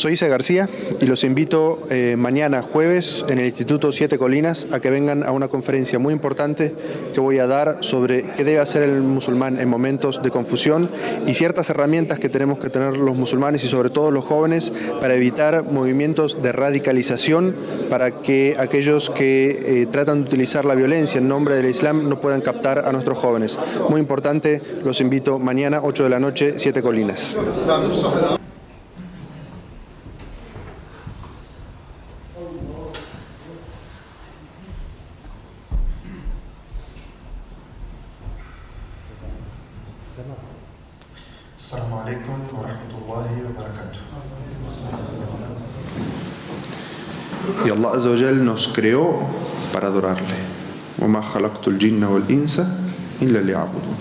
Soy Isa García y los invito mañana jueves en el Instituto Siete Colinas a que vengan a una conferencia muy importante que voy a dar sobre qué debe hacer el musulmán en momentos de confusión y ciertas herramientas que tenemos que tener los musulmanes y sobre todo los jóvenes para evitar movimientos de radicalización, para que aquellos que tratan de utilizar la violencia en nombre del Islam no puedan captar a nuestros jóvenes. Muy importante, los invito mañana 8 de la noche, Siete Colinas. Assalamu alaikum wa rahmatullahi wa barakatuh. Y Allah Azza wa Jal nos creó para adorarle. Wa ma khalaqtul jinna wal insa illa liya'budun.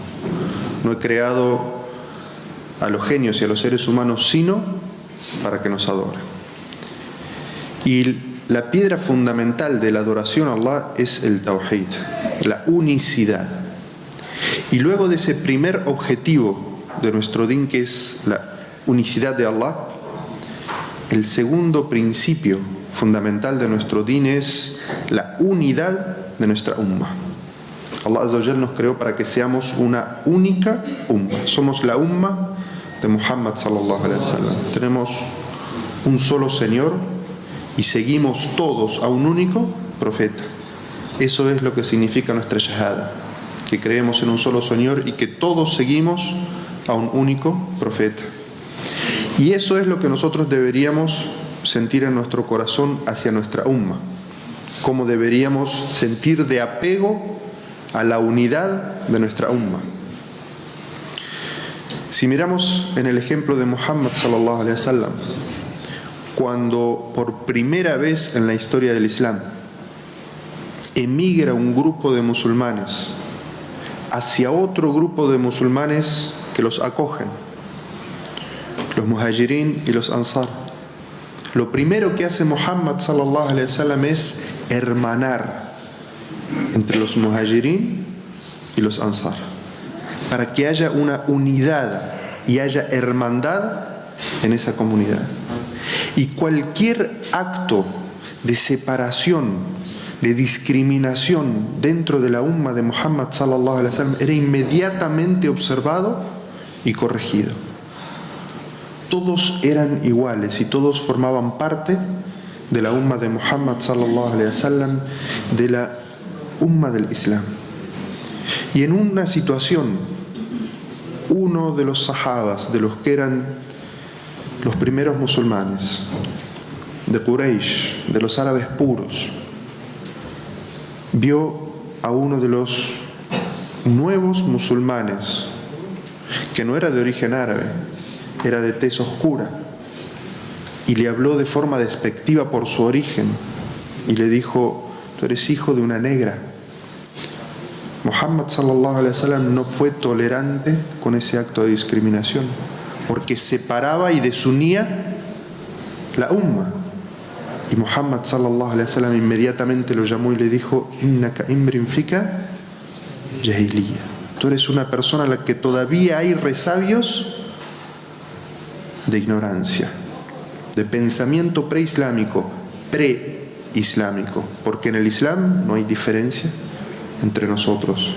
No he creado a los genios y a los seres humanos sino para que nos adoren. Y la piedra fundamental de la adoración a Allah es el tawhid, la unicidad. Y luego de ese primer objetivo de nuestro din, que es la unicidad de Allah, el segundo principio fundamental de nuestro din es la unidad de nuestra umma. Allah Azza wa Jal nos creó para que seamos una única umma. Somos la umma de Muhammad sallallahu alaihi wasallam. Tenemos un solo Señor y seguimos todos a un único profeta. Eso es lo que significa nuestra shahada, que creemos en un solo Señor y que todos seguimos a un único profeta. Y eso es lo que nosotros deberíamos sentir en nuestro corazón hacia nuestra umma, como deberíamos sentir de apego a la unidad de nuestra umma. Si miramos en el ejemplo de Muhammad sallallahu alaihi wasallam, cuando por primera vez en la historia del Islam emigra un grupo de musulmanes hacia otro grupo de musulmanes que los acogen, los muhajirin y los ansar, lo primero que hace Muhammad sallallahu alaihi wasallam es hermanar entre los muhajirin y los ansar, para que haya una unidad y haya hermandad en esa comunidad. Y cualquier acto de separación, de discriminación dentro de la umma de Muhammad sallallahu alaihi wasallam era inmediatamente observado y corregido. Todos eran iguales y todos formaban parte de la umma de Muhammad sallallahu alaihi wasallam, de la umma del Islam. Y en una situación, uno de los sahabas, de los que eran los primeros musulmanes, de Quraysh, de los árabes puros, vio a uno de los nuevos musulmanes, que no era de origen árabe, era de tez oscura, y le habló de forma despectiva por su origen, y le dijo: tú eres hijo de una negra. Muhammad sallallahu alaihi wasallam no fue tolerante con ese acto de discriminación, porque separaba y desunía la umma. Y Muhammad sallallahu alaihi wasallam inmediatamente lo llamó y le dijo: innaka imrin fika jahiliya. Tú eres una persona a la que todavía hay resabios de ignorancia, de pensamiento preislámico, preislámico, porque en el Islam no hay diferencia entre nosotros.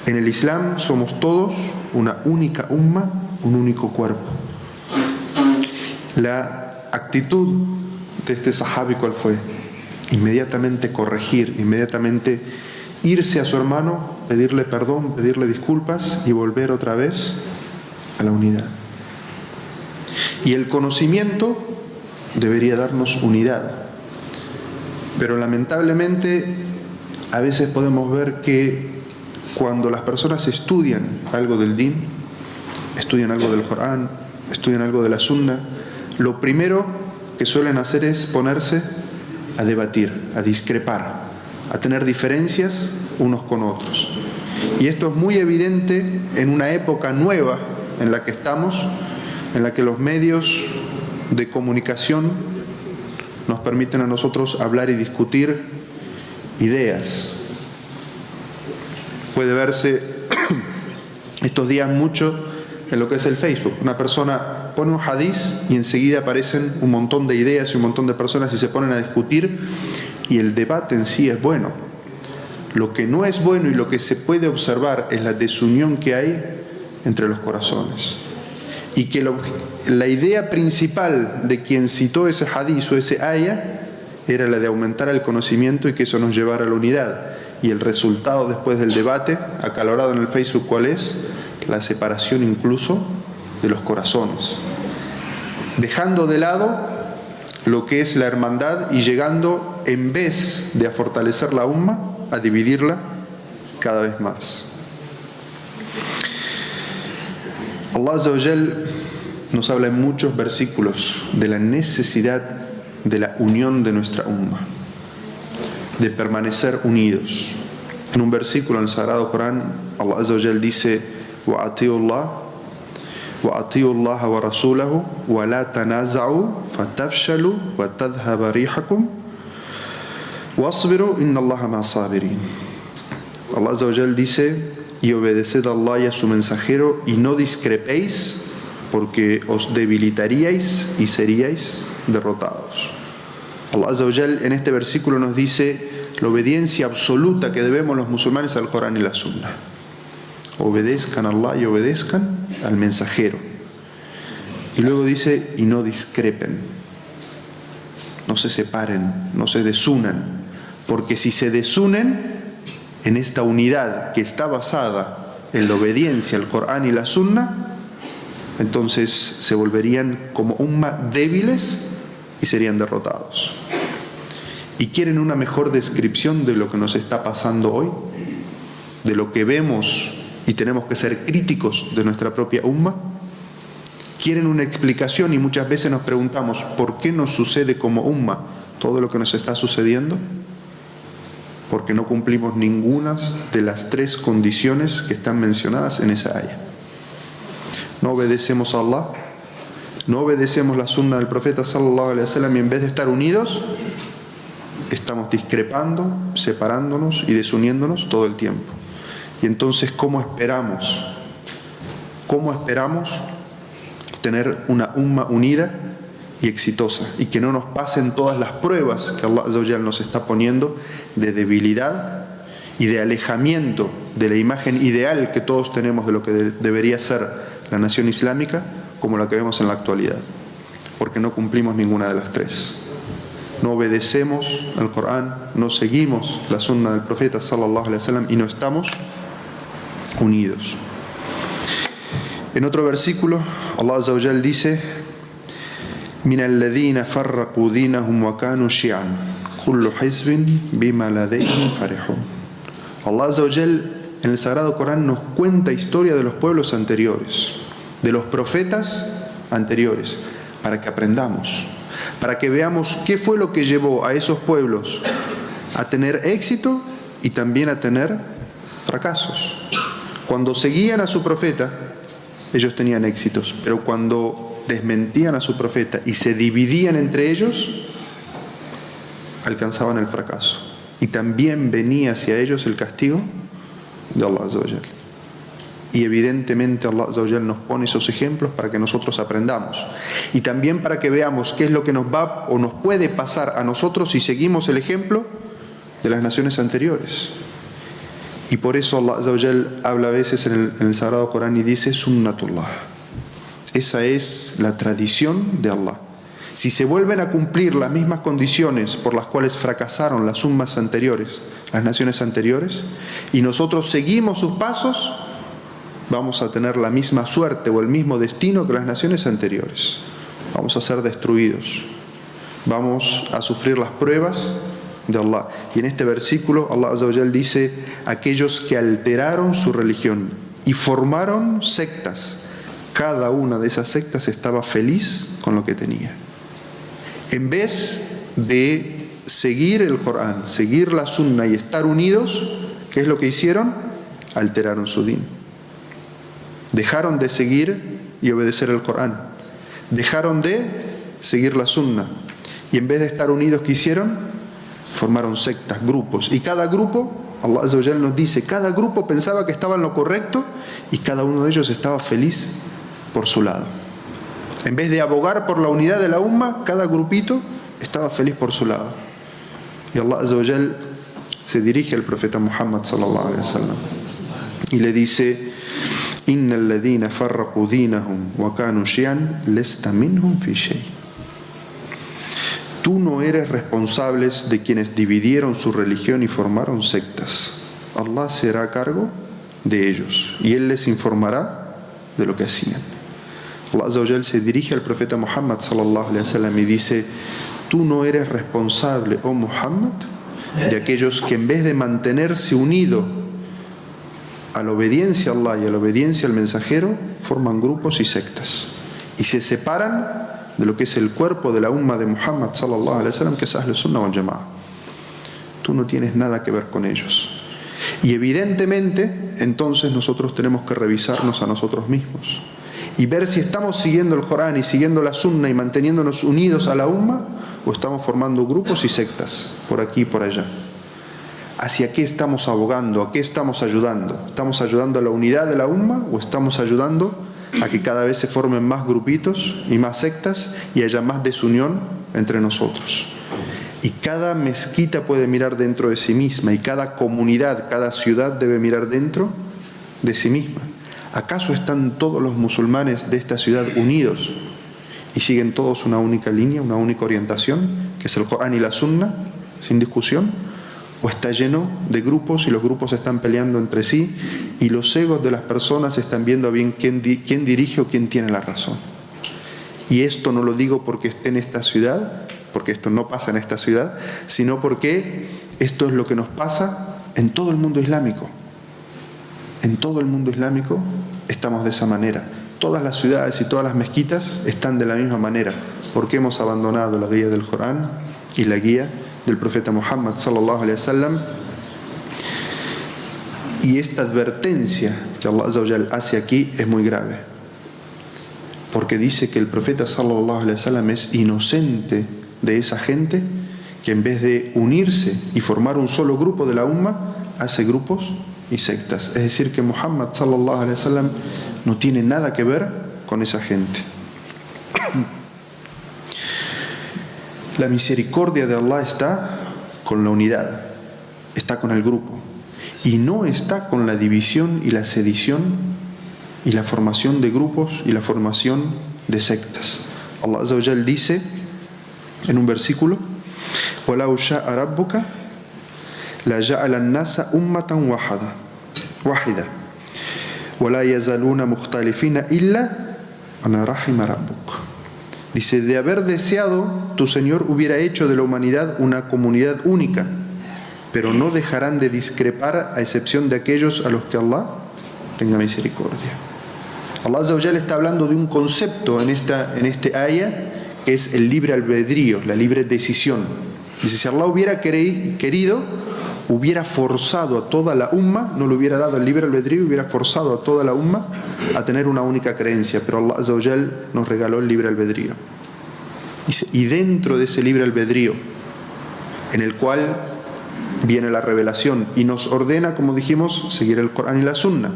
En el Islam somos todos una única umma, un único cuerpo. La actitud de este sahabi, ¿cuál fue? Inmediatamente corregir, inmediatamente irse a su hermano, pedirle perdón, pedirle disculpas y volver otra vez a la unidad. Y el conocimiento debería darnos unidad, pero lamentablemente a veces podemos ver que cuando las personas estudian algo del din, estudian algo del Corán, estudian algo de la Sunna, lo primero que suelen hacer es ponerse a debatir, a discrepar, a tener diferencias unos con otros. Y esto es muy evidente en una época nueva en la que estamos, en la que los medios de comunicación nos permiten a nosotros hablar y discutir ideas. Puede verse estos días mucho en lo que es el Facebook. Una persona pone un hadiz y enseguida aparecen un montón de ideas y un montón de personas y se ponen a discutir, y el debate en sí es bueno. Lo que no es bueno y lo que se puede observar es la desunión que hay entre los corazones. Y que la idea principal de quien citó ese hadiz o ese aya era la de aumentar el conocimiento y que eso nos llevara a la unidad. Y el resultado después del debate acalorado en el Facebook, ¿cuál es? La separación incluso de los corazones. Dejando de lado lo que es la hermandad y llegando, en vez de a fortalecer la umma, a dividirla cada vez más. Allah Azza wa Jal nos habla en muchos versículos de la necesidad de la unión de nuestra umma, de permanecer unidos. En un versículo en el Sagrado Corán, Allah Azza wa Jal dice: وَأَطِيعُوا اللَّهَ وَرَسُولَهُ وَلَا تَنَازَعُوا فَتَفْشَلُوا وَتَذْهَبَ رِيحُكُمْ وَاصْبِرُوا إِنَّ اللَّهَ مَعَ الصَّابِرِينَ. Allah Azza wa Jal dice: y obedeced a Allah y a su mensajero y no discrepéis, porque os debilitaríais y seríais derrotados. Allah Azza wa Jal en este versículo nos dice la obediencia absoluta que debemos los musulmanes al Corán y la Sunna. Obedezcan a Allah y obedezcan al mensajero. Y luego dice: y no discrepen, no se separen, no se desunan, porque si se desunen en esta unidad que está basada en la obediencia al Corán y la Sunna, entonces se volverían como umma débiles y serían derrotados. ¿Y quieren una mejor descripción de lo que nos está pasando hoy? De lo que vemos y tenemos que ser críticos de nuestra propia umma. ¿Quieren una explicación? Y muchas veces nos preguntamos, ¿por qué nos sucede como umma todo lo que nos está sucediendo? Porque no cumplimos ninguna de las tres condiciones que están mencionadas en esa aya. No obedecemos a Allah, no obedecemos la sunna del profeta sallallahu alaihi wasallam, y en vez de estar unidos, estamos discrepando, separándonos y desuniéndonos todo el tiempo. Y entonces, ¿cómo esperamos tener una umma unida y exitosa, y que no nos pasen todas las pruebas que Allah Azza wa Jal nos está poniendo de debilidad y de alejamiento de la imagen ideal que todos tenemos de lo que debería ser la nación islámica, como la que vemos en la actualidad? Porque no cumplimos ninguna de las tres. No obedecemos al Corán, no seguimos la sunna del profeta sallallahu alaihi wasallam y no estamos unidos. En otro versículo, Allah Azza wa Jal dice: من الذين فرقوا دينهم وكانوا شيعا كل حزب بما لديهم فرحون. Allah Azza wa Jal en el Sagrado Corán nos cuenta historia de los pueblos anteriores, de los profetas anteriores, para que aprendamos, para que veamos qué fue lo que llevó a esos pueblos a tener éxito y también a tener fracasos. Cuando seguían a su profeta, ellos tenían éxitos, pero cuando desmentían a su profeta y se dividían entre ellos, alcanzaban el fracaso. Y también venía hacia ellos el castigo de Allah Azza wa Jal. Y evidentemente Allah Azza wa Jal nos pone esos ejemplos para que nosotros aprendamos. Y también para que veamos qué es lo que nos va o nos puede pasar a nosotros si seguimos el ejemplo de las naciones anteriores. Y por eso Allah Azza wa Jal habla a veces en el Sagrado Corán y dice: Sunnatullah. Esa es la tradición de Allah. Si se vuelven a cumplir las mismas condiciones por las cuales fracasaron las ummas anteriores, las naciones anteriores, y nosotros seguimos sus pasos, vamos a tener la misma suerte o el mismo destino que las naciones anteriores. Vamos a ser destruidos. Vamos a sufrir las pruebas de Allah. Y en este versículo Allah Azza wa Jal dice: aquellos que alteraron su religión y formaron sectas, cada una de esas sectas estaba feliz con lo que tenía. En vez de seguir el Corán, seguir la Sunna y estar unidos, ¿qué es lo que hicieron? Alteraron su din. Dejaron de seguir y obedecer el Corán. Dejaron de seguir la Sunna. Y en vez de estar unidos, ¿qué hicieron? Formaron sectas, grupos. Y cada grupo, Allah Azza wa Jal nos dice, cada grupo pensaba que estaba en lo correcto y cada uno de ellos estaba feliz por su lado. En vez de abogar por la unidad de la umma, cada grupito estaba feliz por su lado. Y Allah Azza wa Jal se dirige al profeta Muhammad sallallahu alaihi wasallam y le dice: Innal ladhina farraqu dinahum wa kanu shi'an lasta minhum fi shay. Tú no eres responsable de quienes dividieron su religión y formaron sectas. Allah será a cargo de ellos y Él les informará de lo que hacían. Allah Azza wa Jal se dirige al profeta Muhammad sallallahu alaihi wasallam y dice: tú no eres responsable, oh Muhammad, de aquellos que en vez de mantenerse unidos a la obediencia a Allah y a la obediencia al mensajero, forman grupos y sectas y se separan de lo que es el cuerpo de la umma de Muhammad sallallahu alaihi wasallam, que es Ahl Sunnah wal Jama'ah. Tú no tienes nada que ver con ellos. Y evidentemente entonces nosotros tenemos que revisarnos a nosotros mismos y ver si estamos siguiendo el Corán y siguiendo la Sunna y manteniéndonos unidos a la umma, o estamos formando grupos y sectas por aquí y por allá. ¿Hacia qué estamos abogando? ¿A qué estamos ayudando? ¿Estamos ayudando a la unidad de la umma o estamos ayudando a que cada vez se formen más grupitos y más sectas y haya más desunión entre nosotros? Y cada mezquita puede mirar dentro de sí misma y cada comunidad, cada ciudad debe mirar dentro de sí misma. ¿Acaso están todos los musulmanes de esta ciudad unidos y siguen todos una única línea, una única orientación, que es el Corán y la Sunna, sin discusión? ¿O está lleno de grupos y los grupos están peleando entre sí y los egos de las personas están viendo bien quién dirige o quién tiene la razón? Y esto no lo digo porque esté en esta ciudad, porque esto no pasa en esta ciudad, sino porque esto es lo que nos pasa en todo el mundo islámico. En todo el mundo islámico estamos de esa manera. Todas las ciudades y todas las mezquitas están de la misma manera, porque hemos abandonado la guía del Corán y la guía del profeta Muhammad sallallahu alaihi wasallam. Y esta advertencia que Allah Azza wa Jal hace aquí es muy grave, porque dice que el profeta sallallahu alaihi wasallam es inocente de esa gente que en vez de unirse y formar un solo grupo de la umma, hace grupos y sectas. Es decir, que Muhammad sallallahu alaihi wasallam no tiene nada que ver con esa gente. La misericordia de Allah está con la unidad, está con el grupo, y no está con la división y la sedición y la formación de grupos y la formación de sectas. Allah Azza wa Jal dice en un versículo: وَلَوْ شَاءَ رَبُّكَ لَجَعَلَ النَّاسَ أُمَّةً وَاحِدَةً وَلَا يَزَالُونَ مُخْتَلِفِينَ إِلَّا أَنَا رَحِمَ رَبُّكَ. Dice: de haber deseado, tu Señor hubiera hecho de la humanidad una comunidad única, pero no dejarán de discrepar a excepción de aquellos a los que Allah tenga misericordia. Allah Azza wa Jal está hablando de un concepto en este ayah, que es el libre albedrío, la libre decisión. Dice: si Allah hubiera querido, hubiera forzado a toda la umma, no le hubiera dado el libre albedrío, hubiera forzado a toda la umma a tener una única creencia, pero Allah Azza wa Jal nos regaló el libre albedrío. Dice: y dentro de ese libre albedrío, en el cual viene la revelación y nos ordena, como dijimos, seguir el Corán y la Sunna,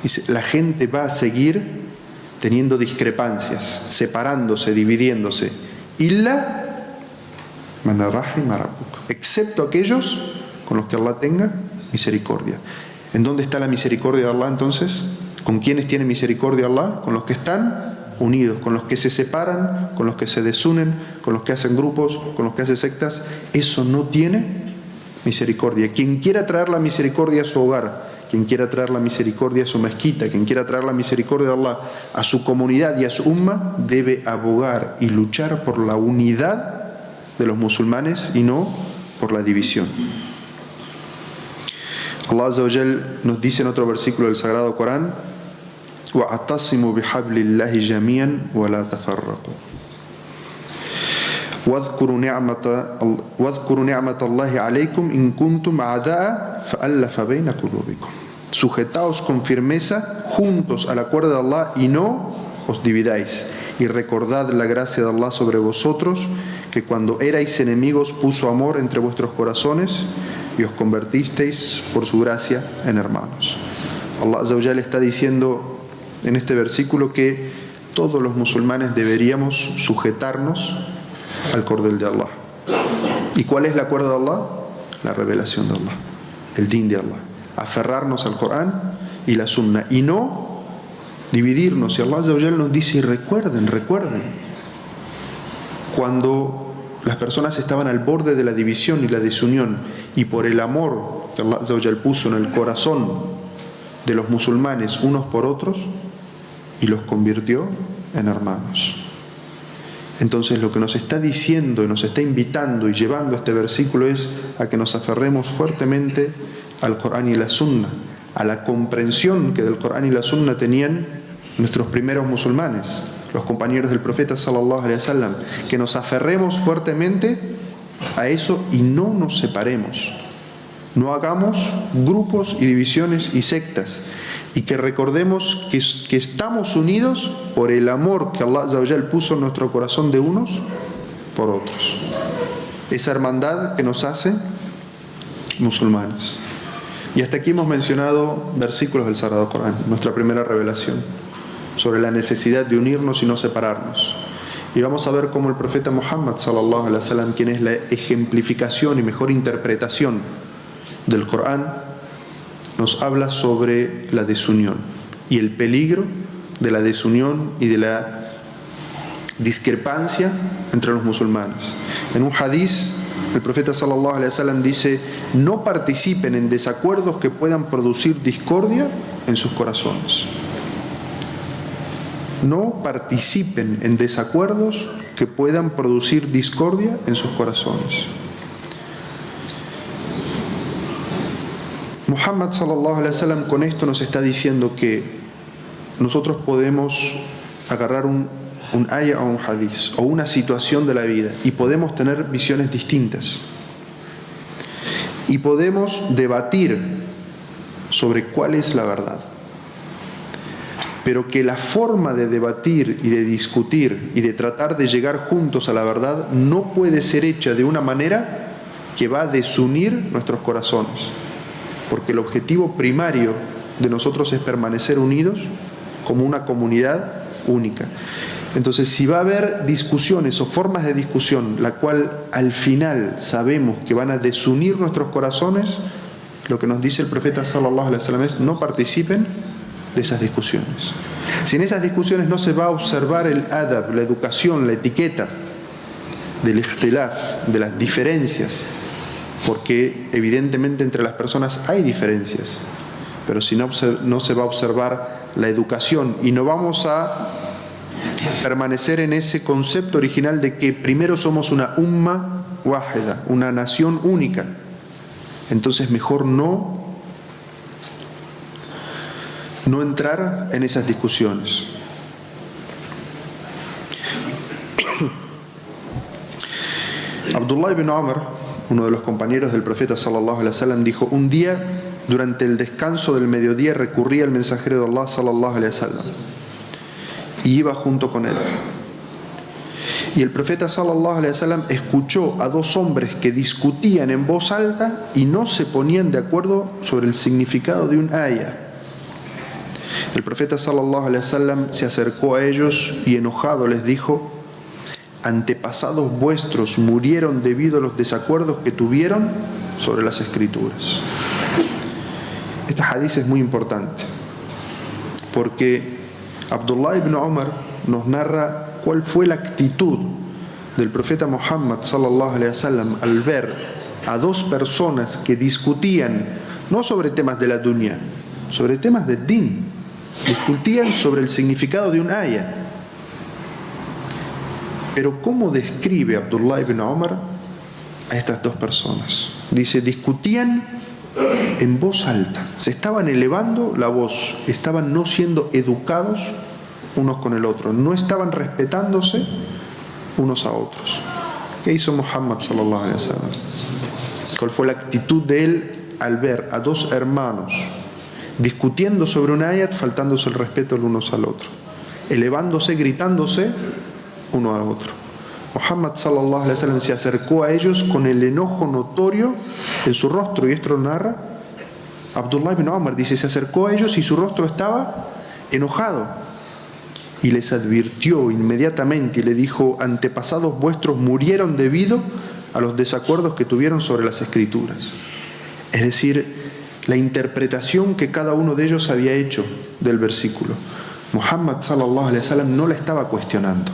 dice: la gente va a seguir teniendo discrepancias, separándose, dividiéndose, illa man rahima rabbuk, excepto aquellos con los que Allah tenga misericordia. ¿En dónde está la misericordia de Allah entonces? ¿Con quiénes tiene misericordia Allah? Con los que están unidos, con los que se separan, con los que se desunen, con los que hacen grupos, con los que hacen sectas. Eso no tiene misericordia. Quien quiera traer la misericordia a su hogar, quien quiera traer la misericordia a su mezquita, quien quiera traer la misericordia de Allah a su comunidad y a su umma, debe abogar y luchar por la unidad de los musulmanes y no por la división. Allah Azza wa Jal nos dice en otro versículo del Sagrado Corán: وَأَعْتَصِمُوا بِحَبْلِ اللَّهِ جَمِيعًا وَلَا تَفَرَّقُوا وَاذْكُرُوا نِعْمَةَ اللَّهِ عَلَيْكُمْ إِن كُنتُمْ أَعْدَاءً فَأَلَّفَ بَيْنَ قُلُوبِكُمْ. Sujetaos con firmeza juntos a la cuerda de Allah y no os dividáis. Y recordad la gracia de Allah sobre vosotros, que cuando erais enemigos puso amor entre vuestros corazones y os convertisteis por su gracia en hermanos. Allah Azza wa Jalla está diciendo en este versículo que todos los musulmanes deberíamos sujetarnos al cordel de Allah. ¿Y cuál es la cuerda de Allah? La revelación de Allah, el din de Allah. Aferrarnos al Corán y la Sunna y no dividirnos. Y Allah Azza wa Jalla nos dice, y recuerden, cuando las personas estaban al borde de la división y la desunión, y por el amor que Allah Azza wa Jalla puso en el corazón de los musulmanes unos por otros, y los convirtió en hermanos. Entonces lo que nos está diciendo y nos está invitando y llevando a este versículo es a que nos aferremos fuertemente al Corán y la Sunna, a la comprensión que del Corán y la Sunna tenían nuestros primeros musulmanes, los compañeros del profeta sallallahu alaihi wasallam, que nos aferremos fuertemente a eso y no nos separemos, no hagamos grupos y divisiones y sectas, y que recordemos que estamos unidos por el amor que Allah Azza wa Jalla puso en nuestro corazón de unos por otros, esa hermandad que nos hace musulmanes. Y hasta aquí hemos mencionado versículos del Sagrado Corán, nuestra primera revelación, sobre la necesidad de unirnos y no separarnos. Y vamos a ver cómo el profeta Muhammad sallallahu alaihi wasallam, quien es la ejemplificación y mejor interpretación del Corán, nos habla sobre la desunión y el peligro de la desunión y de la discrepancia entre los musulmanes. En un hadiz, el profeta sallallahu alaihi wasallam dice: no participen en desacuerdos que puedan producir discordia en sus corazones. No participen en desacuerdos que puedan producir discordia en sus corazones. Muhammad sallallahu alaihi wasallam con esto nos está diciendo que nosotros podemos agarrar un ayah o un hadith o una situación de la vida y podemos tener visiones distintas y podemos debatir sobre cuál es la verdad, pero que la forma de debatir y de discutir y de tratar de llegar juntos a la verdad no puede ser hecha de una manera que va a desunir nuestros corazones, porque el objetivo primario de nosotros es permanecer unidos como una comunidad única. Entonces, si va a haber discusiones o formas de discusión, la cual al final sabemos que van a desunir nuestros corazones, lo que nos dice el profeta sallallahu alaihi wasallam es: no participen de esas discusiones. Si en esas discusiones no se va a observar el adab, la educación, la etiqueta del ikhtilaf, de las diferencias, porque evidentemente entre las personas hay diferencias, pero si no se va a observar la educación y no vamos a permanecer en ese concepto original de que primero somos una umma wahida, una nación única, entonces mejor no entrar en esas discusiones. Abdullah ibn Umar, uno de los compañeros del profeta sallallahu alaihi wasallam, dijo: un día durante el descanso del mediodía recurrí al mensajero de Allah sallallahu alaihi wasallam y iba junto con él. Y el profeta sallallahu alaihi wasallam escuchó a dos hombres que discutían en voz alta y no se ponían de acuerdo sobre el significado de un ayah. El profeta sallallahu alaihi wasallam se acercó a ellos y enojado les dijo: antepasados vuestros murieron debido a los desacuerdos que tuvieron sobre las escrituras. Este hadith es muy importante porque Abdullah ibn Umar nos narra cuál fue la actitud del profeta Muhammad sallallahu alaihi wasallam al ver a dos personas que discutían no sobre temas de la dunya, sobre temas del din, discutían sobre el significado de un ayah. Pero ¿cómo describe Abdullah ibn Umar a estas dos personas? Dice: discutían en voz alta, se estaban elevando la voz, estaban no siendo educados unos con el otro, no estaban respetándose unos a otros. ¿Qué hizo Muhammad sallallahu alaihi wasallam? ¿Cuál fue la actitud de él al ver a dos hermanos discutiendo sobre un ayat, faltándose el respeto el uno al otro, elevándose, gritándose uno al otro? Muhammad sallallahu alaihi wasallam se acercó a ellos con el enojo notorio en su rostro, y esto lo narra Abdullah ibn Umar. Dice: se acercó a ellos y su rostro estaba enojado, y les advirtió inmediatamente y le dijo: antepasados vuestros murieron debido a los desacuerdos que tuvieron sobre las escrituras. Es decir, la interpretación que cada uno de ellos había hecho del versículo. Muhammad sallallahu alaihi wasallam no la estaba cuestionando.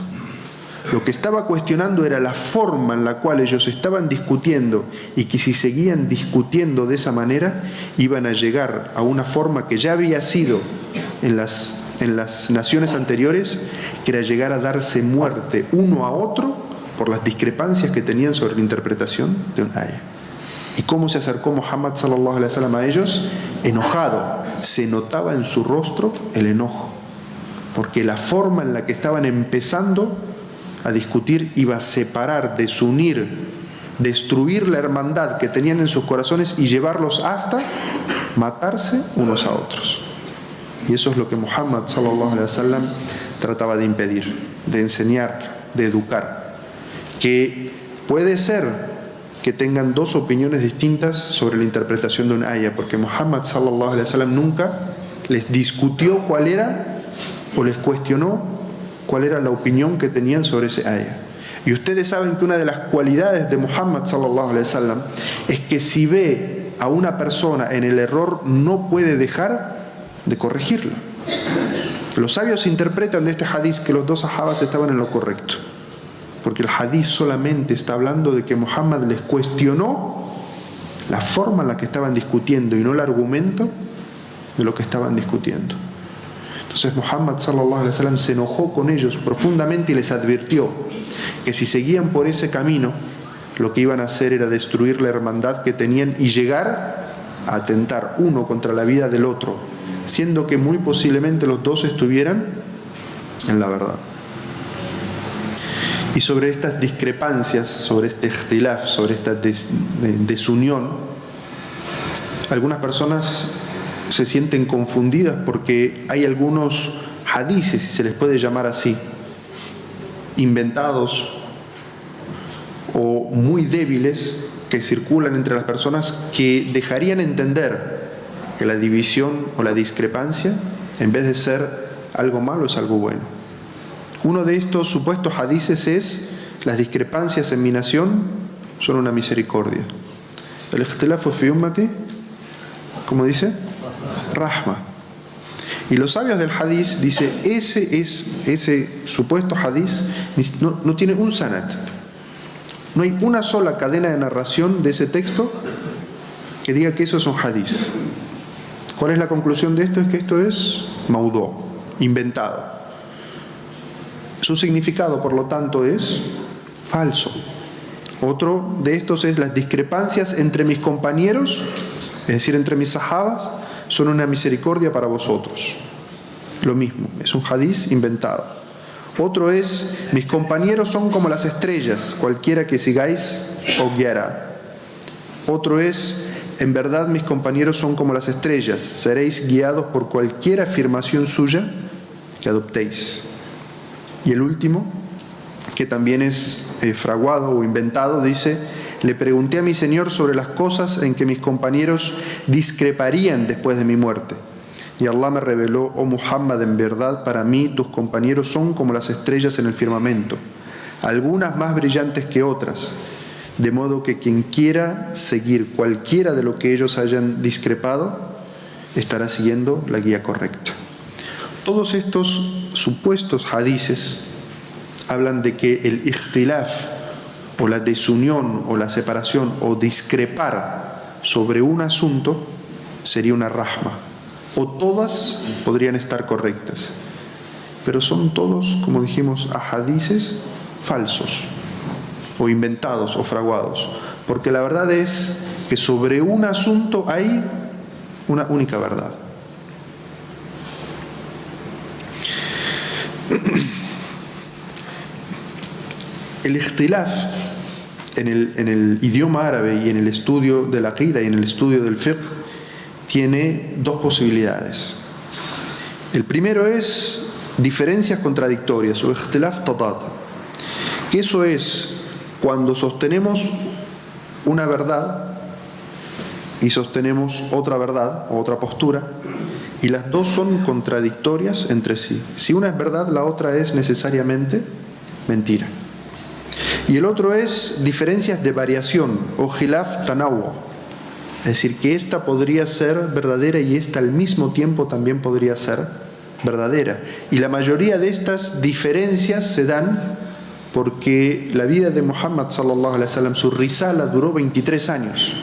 Lo que estaba cuestionando era la forma en la cual ellos estaban discutiendo, y que si seguían discutiendo de esa manera iban a llegar a una forma que ya había sido en las naciones anteriores, que era llegar a darse muerte uno a otro por las discrepancias que tenían sobre la interpretación de un ayah. ¿Y cómo se acercó Muhammad sallallahu alaihi wasallam a ellos? Enojado. Se notaba en su rostro el enojo, porque la forma en la que estaban empezando a discutir iba a separar, desunir, destruir la hermandad que tenían en sus corazones y llevarlos hasta matarse unos a otros. Y eso es lo que Muhammad sallallahu alaihi wasallam trataba de impedir, de enseñar, de educar. Que puede ser que tengan dos opiniones distintas sobre la interpretación de un ayah, porque Muhammad sallallahu alaihi wasallam nunca les discutió cuál era, o les cuestionó cuál era la opinión que tenían sobre ese ayah. Y ustedes saben que una de las cualidades de Muhammad sallallahu alaihi wasallam es que si ve a una persona en el error no puede dejar de corregirla. Los sabios interpretan de este hadith que los dos sahabas estaban en lo correcto, porque el hadith solamente está hablando de que Muhammad les cuestionó la forma en la que estaban discutiendo y no el argumento de lo que estaban discutiendo. Entonces Muhammad sallallahu alaihi wasallam se enojó con ellos profundamente y les advirtió que si seguían por ese camino, lo que iban a hacer era destruir la hermandad que tenían y llegar a atentar uno contra la vida del otro, siendo que muy posiblemente los dos estuvieran en la verdad. Y sobre estas discrepancias, sobre este ikhtilaf, sobre esta desunión, algunas personas se sienten confundidas porque hay algunos hadices, si se les puede llamar así, inventados o muy débiles que circulan entre las personas, que dejarían entender que la división o la discrepancia, en vez de ser algo malo, es algo bueno. Uno de estos supuestos hadices es: las discrepancias en mi nación son una misericordia. El ikhtilafu fi ummati, ¿cómo dice? Rahma. Y los sabios del hadith dice, ese supuesto hadith no tiene un sanad. No hay una sola cadena de narración de ese texto que diga que eso es un hadith. ¿Cuál es la conclusión de esto? Es que esto es maudú, inventado. Su significado, por lo tanto, es falso. Otro de estos es: las discrepancias entre mis compañeros, es decir, entre mis sahabas, son una misericordia para vosotros. Lo mismo, es un hadith inventado. Otro es: mis compañeros son como las estrellas, cualquiera que sigáis os guiará. Otro es: en verdad mis compañeros son como las estrellas, seréis guiados por cualquier afirmación suya que adoptéis. Y el último, que también es fraguado o inventado, dice: le pregunté a mi Señor sobre las cosas en que mis compañeros discreparían después de mi muerte. Y Allah me reveló: oh Muhammad, en verdad para mí tus compañeros son como las estrellas en el firmamento, algunas más brillantes que otras, de modo que quien quiera seguir cualquiera de lo que ellos hayan discrepado, estará siguiendo la guía correcta. Todos estos supuestos hadices hablan de que el ikhtilaf, o la desunión, o la separación, o discrepar sobre un asunto, sería una rahma, o todas podrían estar correctas, pero son todos, como dijimos, ahadices falsos, o inventados, o fraguados, porque la verdad es que sobre un asunto hay una única verdad. El ikhtilaf en el idioma árabe y en el estudio de la aqida y en el estudio del fiqh tiene dos posibilidades. El primero es diferencias contradictorias, o ikhtilaf tadad, que eso es cuando sostenemos una verdad y sostenemos otra verdad o otra postura y las dos son contradictorias entre sí. Si una es verdad, la otra es necesariamente mentira. Y el otro es diferencias de variación o khilaf tanawwu, es decir, que esta podría ser verdadera y esta al mismo tiempo también podría ser verdadera. Y la mayoría de estas diferencias se dan porque la vida de Muhammad sallallahu alaihi wasallam, su risala, duró 23 años.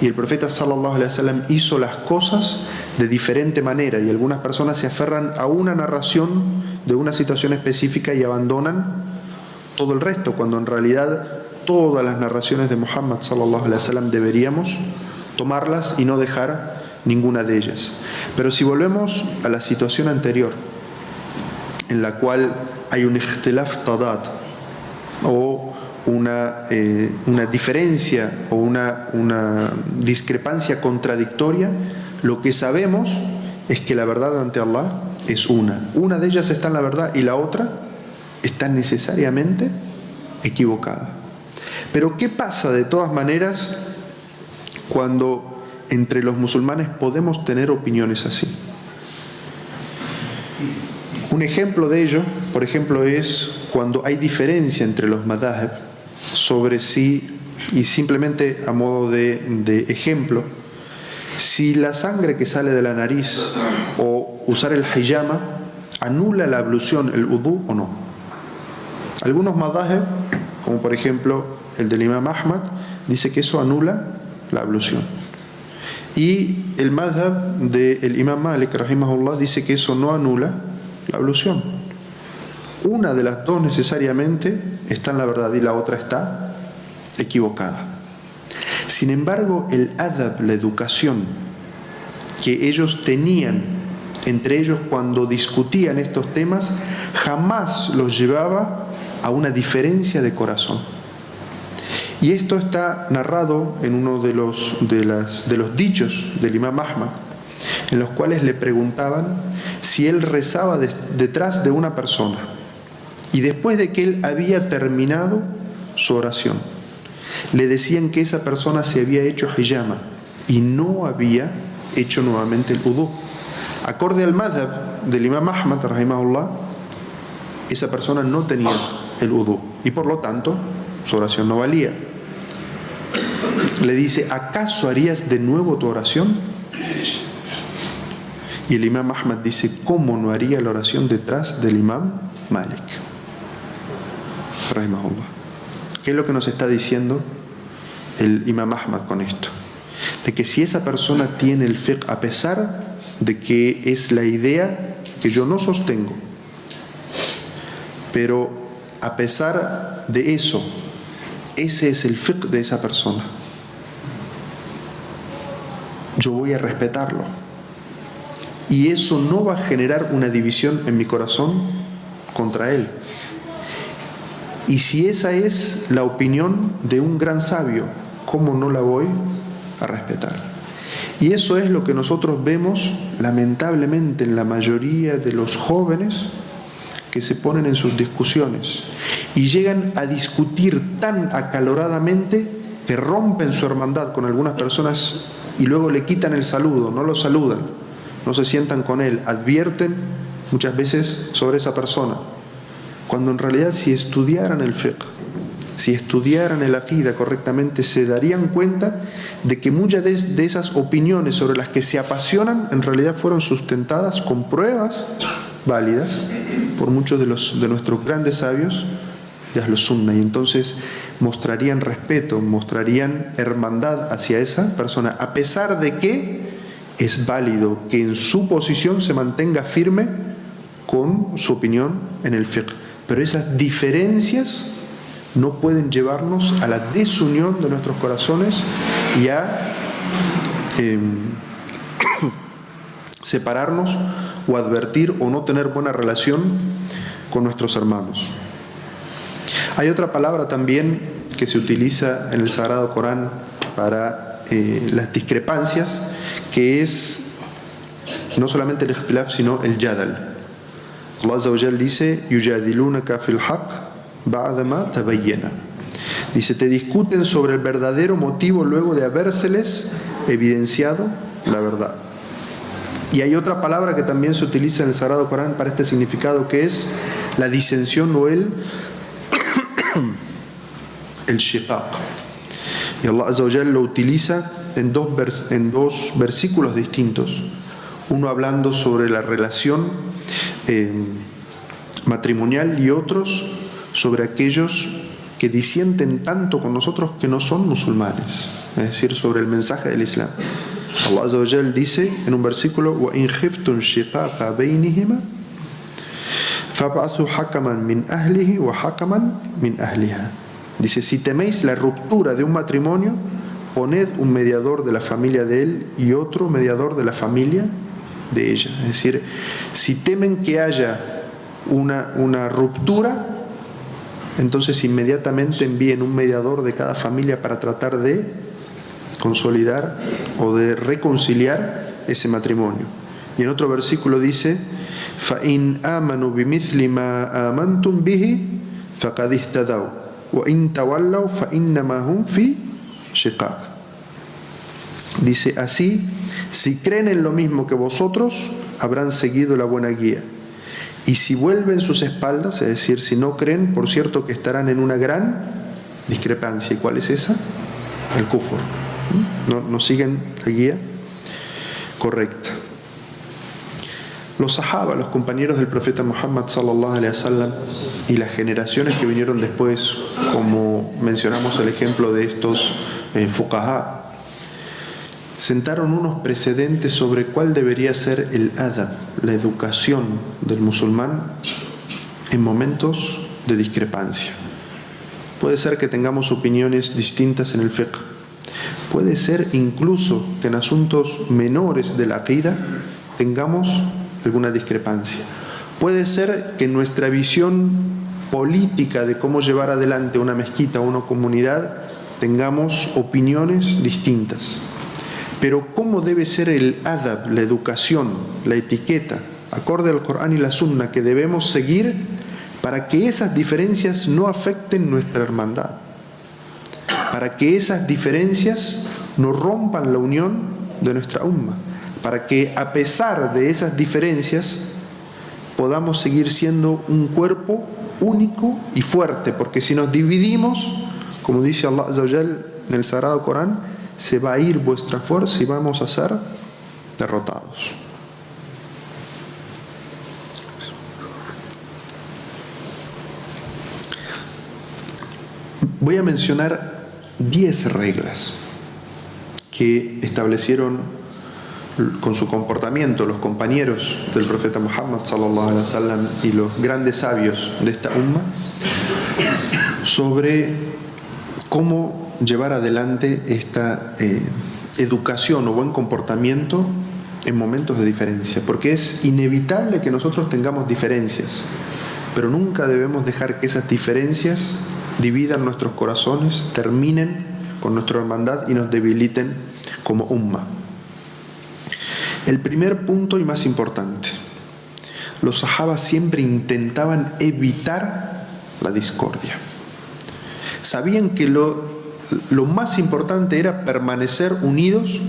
Y el profeta sallallahu alaihi wasallam hizo las cosas de diferente manera, y algunas personas se aferran a una narración de una situación específica y abandonan todo el resto, cuando en realidad todas las narraciones de Muhammad sallallahu alaihi wasallam deberíamos tomarlas y no dejar ninguna de ellas. Pero si volvemos a la situación anterior, en la cual hay un ikhtilaf tadad, o una diferencia o una discrepancia contradictoria, lo que sabemos es que la verdad ante Allah es una. Una de ellas está en la verdad y la otra está necesariamente equivocada. Pero ¿qué pasa de todas maneras cuando entre los musulmanes podemos tener opiniones así? Un ejemplo de ello, por ejemplo, es cuando hay diferencia entre los madhab sobre si, y simplemente a modo de ejemplo, si la sangre que sale de la nariz o usar el hijama anula la ablución, el udú o no. Algunos madhab, como por ejemplo el del Imam Ahmad, dice que eso anula la ablución. Y el madhab del Imam Malik, rahimahullah, dice que eso no anula la ablución. Una de las dos necesariamente está en la verdad y la otra está equivocada. Sin embargo, el adab, la educación que ellos tenían entre ellos cuando discutían estos temas, jamás los llevaba a una diferencia de corazón. Y esto está narrado en uno de los dichos del Imam Ahmad, en los cuales le preguntaban si él rezaba detrás de una persona y después de que él había terminado su oración, le decían que esa persona se había hecho hijama y no había hecho nuevamente el udú. Acorde al madhab del Imam Ahmad, rahimahullah, esa persona no tenía el udú y por lo tanto su oración no valía. Le dice: ¿acaso harías de nuevo tu oración? Y el Imam Ahmad dice: ¿cómo no haría la oración detrás del Imam Malik, rahimahullah? ¿Qué es lo que nos está diciendo el Imam Ahmad con esto? De que si esa persona tiene el fiqh, a pesar de que es la idea que yo no sostengo, pero a pesar de eso, ese es el fiqh de esa persona, yo voy a respetarlo. Y eso no va a generar una división en mi corazón contra él. Y si esa es la opinión de un gran sabio, ¿cómo no la voy a respetar? Y eso es lo que nosotros vemos lamentablemente en la mayoría de los jóvenes que se ponen en sus discusiones y llegan a discutir tan acaloradamente que rompen su hermandad con algunas personas y luego le quitan el saludo, no lo saludan, no se sientan con él, advierten muchas veces sobre esa persona, cuando en realidad si estudiaran el fiqh, si estudiaran el aqida correctamente, se darían cuenta de que muchas de esas opiniones sobre las que se apasionan en realidad fueron sustentadas con pruebas válidas por muchos de nuestros grandes sabios de Ahlus Sunnah, y entonces mostrarían respeto, mostrarían hermandad hacia esa persona, a pesar de que es válido que en su posición se mantenga firme con su opinión en el fiqh. Pero esas diferencias no pueden llevarnos a la desunión de nuestros corazones y a separarnos o advertir o no tener buena relación con nuestros hermanos. Hay otra palabra también que se utiliza en el Sagrado Corán para las discrepancias, que es no solamente el ikhtilaf, sino el jadal. Allah Azza wa Jal dice: yujadilunaka fil haqq ba'da ma tabayyana. Dice: te discuten sobre el verdadero motivo luego de habérseles evidenciado la verdad. Y hay otra palabra que también se utiliza en el Sagrado Corán para este significado, que es la disensión o el shiqaq. Y Allah Azza wa Jalla lo utiliza en dos versículos distintos. Uno hablando sobre la relación matrimonial y otros sobre aquellos que disienten tanto con nosotros que no son musulmanes, es decir, sobre el mensaje del Islam. Allah Azza wa Jalla dice en un versículo: وَإِنْ خِفْتُمْ شِقَاقَ بَيْنِهِمَا فَابْعَثُوا حَكَمًا مِنْ أَهْلِهِ وَحَكَمًا مِنْ أَهْلِهَا. Dice: si teméis la ruptura de un matrimonio, poned un mediador de la familia de él y otro mediador de la familia de ella. Es decir, si temen que haya una ruptura, entonces inmediatamente envíen un mediador de cada familia para tratar de consolidar o de reconciliar ese matrimonio. Y en otro versículo dice: فَإِنْ آمَنُوا بِمِثْلِ مَا آمَنْتُمْ بِهِ فَقَدِ اهْتَدَوْا وَإِنْ تَوَلَّوْا فَإِنَّمَا هُمْ فِي شِقَاقٍ. Dice así: si creen en lo mismo que vosotros, habrán seguido la buena guía. Y si vuelven sus espaldas, es decir, si no creen, por cierto que estarán en una gran discrepancia. ¿Y cuál es esa? El kufr. No siguen la guía correcta. Los sahaba, los compañeros del profeta Muhammad sallallahu alaihi wasallam, y las generaciones que vinieron después, como mencionamos el ejemplo de estos fuqaha, sentaron unos precedentes sobre cuál debería ser el adab, la educación del musulmán en momentos de discrepancia. Puede ser que tengamos opiniones distintas en el fiqh. Puede ser incluso que en asuntos menores de la aqida tengamos alguna discrepancia. Puede ser que nuestra visión política de cómo llevar adelante una mezquita o una comunidad tengamos opiniones distintas. Pero ¿cómo debe ser el adab, la educación, la etiqueta, acorde al Corán y la Sunna, que debemos seguir para que esas diferencias no afecten nuestra hermandad? Para que esas diferencias no rompan la unión de nuestra umma, para que a pesar de esas diferencias podamos seguir siendo un cuerpo único y fuerte, porque si nos dividimos, como dice Allah Azza wa Jalla en el Sagrado Corán, se va a ir vuestra fuerza y vamos a ser derrotados. Voy a mencionar 10 reglas que establecieron con su comportamiento los compañeros del profeta Muhammad sallallahu alaihi wasallam y los grandes sabios de esta umma sobre cómo llevar adelante esta educación o buen comportamiento en momentos de diferencia, porque es inevitable que nosotros tengamos diferencias, pero nunca debemos dejar que esas diferencias dividan nuestros corazones, terminen con nuestra hermandad y nos debiliten como umma. El primer punto y más importante: los sahabas siempre intentaban evitar la discordia. Sabían que lo más importante era permanecer unidos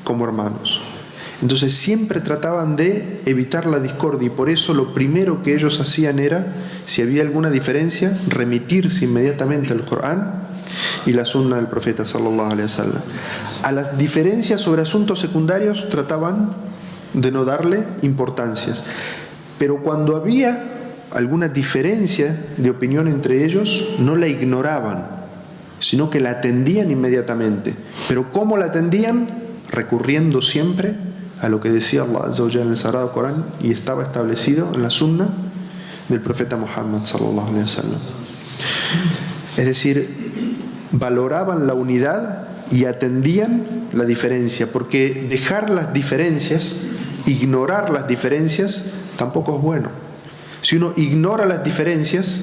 como hermanos. Entonces siempre trataban de evitar la discordia, y por eso lo primero que ellos hacían era, si había alguna diferencia, remitirse inmediatamente al Corán y la Sunna del profeta sallallahu alaihi wasallam. A las diferencias sobre asuntos secundarios trataban de no darle importancias, pero cuando había alguna diferencia de opinión entre ellos, no la ignoraban, sino que la atendían inmediatamente. Pero ¿cómo la atendían? Recurriendo siempre a lo que decía Allah Azza wa Jalla en el Sagrado Corán y estaba establecido en la Sunna del profeta Muhammad sallallahu alaihi wasallam. Es decir, valoraban la unidad y atendían la diferencia, porque dejar las diferencias, ignorar las diferencias, tampoco es bueno. Si uno ignora las diferencias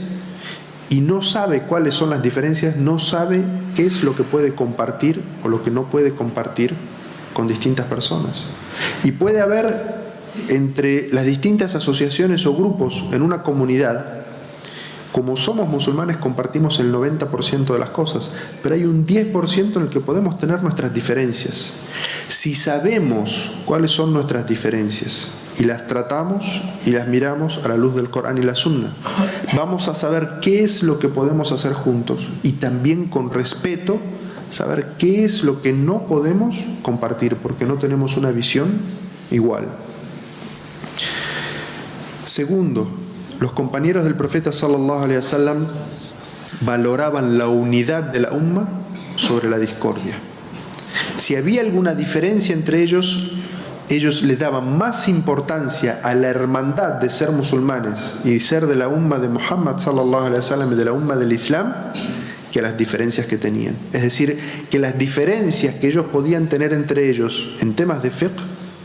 y no sabe cuáles son las diferencias, no sabe qué es lo que puede compartir o lo que no puede compartir con distintas personas. Y puede haber entre las distintas asociaciones o grupos en una comunidad Como somos musulmanes compartimos el 90% de las cosas, pero hay un 10% en el que podemos tener nuestras diferencias. Si sabemos cuáles son nuestras diferencias y las tratamos y las miramos a la luz del Corán y la Sunna, vamos a saber qué es lo que podemos hacer juntos y también con respeto saber qué es lo que no podemos compartir porque no tenemos una visión igual. Segundo, los compañeros del profeta sallallahu alaihi wasallam valoraban la unidad de la umma sobre la discordia. Si había alguna diferencia entre ellos le daban más importancia a la hermandad de ser musulmanes y ser de la umma de Muhammad sallallahu alaihi wasallam y de la umma del Islam que a las diferencias que tenían. Es decir, que las diferencias que ellos podían tener entre ellos en temas de fiqh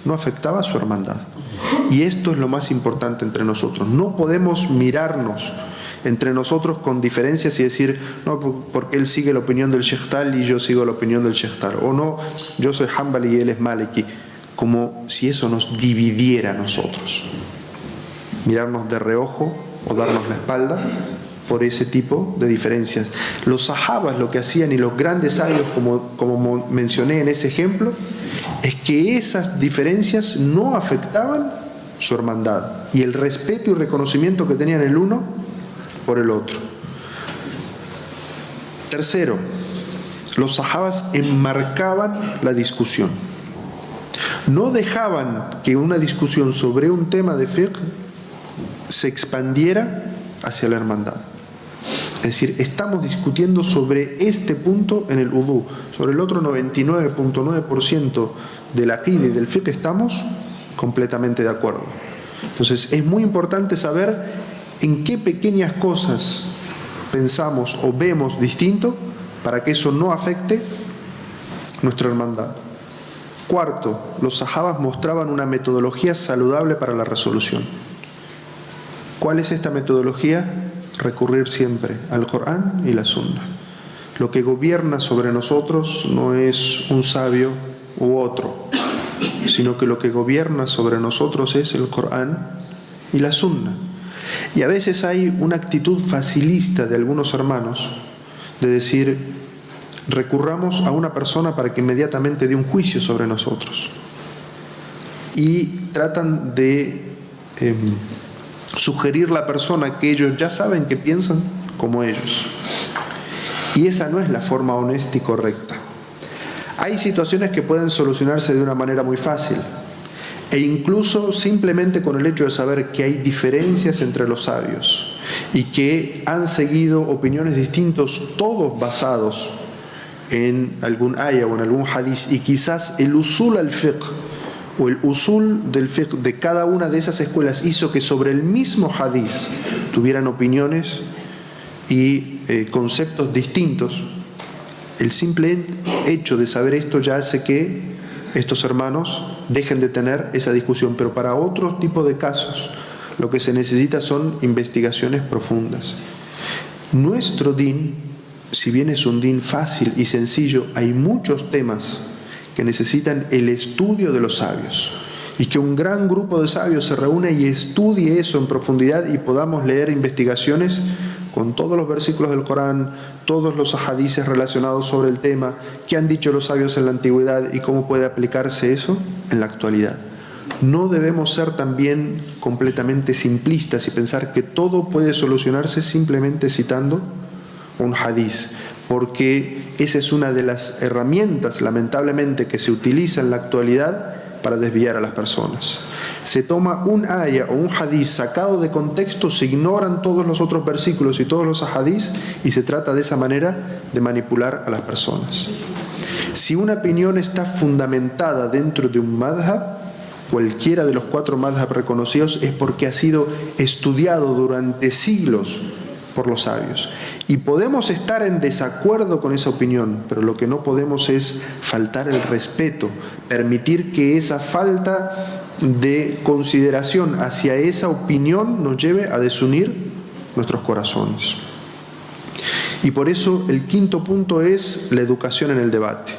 no afectaba a su hermandad. Y esto es lo más importante entre nosotros. No podemos mirarnos entre nosotros con diferencias y decir, no, porque él sigue la opinión del Sheikh Tal y yo sigo la opinión del Sheikh Tal. O no, yo soy Hanbali y él es Maliki. Como si eso nos dividiera a nosotros. Mirarnos de reojo o darnos la espalda por ese tipo de diferencias. Los sahabas lo que hacían y los grandes sabios, como mencioné en ese ejemplo, es que esas diferencias no afectaban su hermandad y el respeto y reconocimiento que tenían el uno por el otro. Tercero, los sahabas enmarcaban la discusión. No dejaban que una discusión sobre un tema de fiqh se expandiera hacia la hermandad. Es decir, estamos discutiendo sobre este punto en el udú, sobre el otro 99.9% del aqid y del fiqh estamos completamente de acuerdo. Entonces es muy importante saber en qué pequeñas cosas pensamos o vemos distinto para que eso no afecte nuestra hermandad. Cuarto, los sahabas mostraban una metodología saludable para la resolución. ¿Cuál es esta metodología? Recurrir siempre al Corán y la Sunna. Lo que gobierna sobre nosotros no es un sabio u otro, sino que lo que gobierna sobre nosotros es el Corán y la Sunna. Y a veces hay una actitud facilista de algunos hermanos de decir, recurramos a una persona para que inmediatamente dé un juicio sobre nosotros. Y tratan de sugerir a la persona que ellos ya saben que piensan como ellos. Y esa no es la forma honesta y correcta. Hay situaciones que pueden solucionarse de una manera muy fácil. E incluso simplemente con el hecho de saber que hay diferencias entre los sabios y que han seguido opiniones distintas, todos basados en algún aya o en algún hadith, y quizás el usul al fiqh o el usul del fiqh de cada una de esas escuelas hizo que sobre el mismo hadith tuvieran opiniones y conceptos distintos. El simple hecho de saber esto ya hace que estos hermanos dejen de tener esa discusión, pero para otro tipo de casos lo que se necesita son investigaciones profundas. Nuestro din, si bien es un din fácil y sencillo, hay muchos temas que necesitan el estudio de los sabios y que un gran grupo de sabios se reúne y estudie eso en profundidad y podamos leer investigaciones con todos los versículos del Corán, todos los hadices relacionados sobre el tema, qué han dicho los sabios en la antigüedad y cómo puede aplicarse eso en la actualidad. No debemos ser también completamente simplistas y pensar que todo puede solucionarse simplemente citando un hadiz, porque esa es una de las herramientas, lamentablemente, que se utiliza en la actualidad para desviar a las personas. Se toma un aya o un hadiz sacado de contexto, se ignoran todos los otros versículos y todos los hadiz y se trata de esa manera de manipular a las personas. Si una opinión está fundamentada dentro de un madhab, cualquiera de los 4 madhab reconocidos, es porque ha sido estudiado durante siglos por los sabios. Y podemos estar en desacuerdo con esa opinión, pero lo que no podemos es faltar el respeto, permitir que esa falta de consideración hacia esa opinión nos lleve a desunir nuestros corazones. Y por eso el quinto punto es la educación en el debate.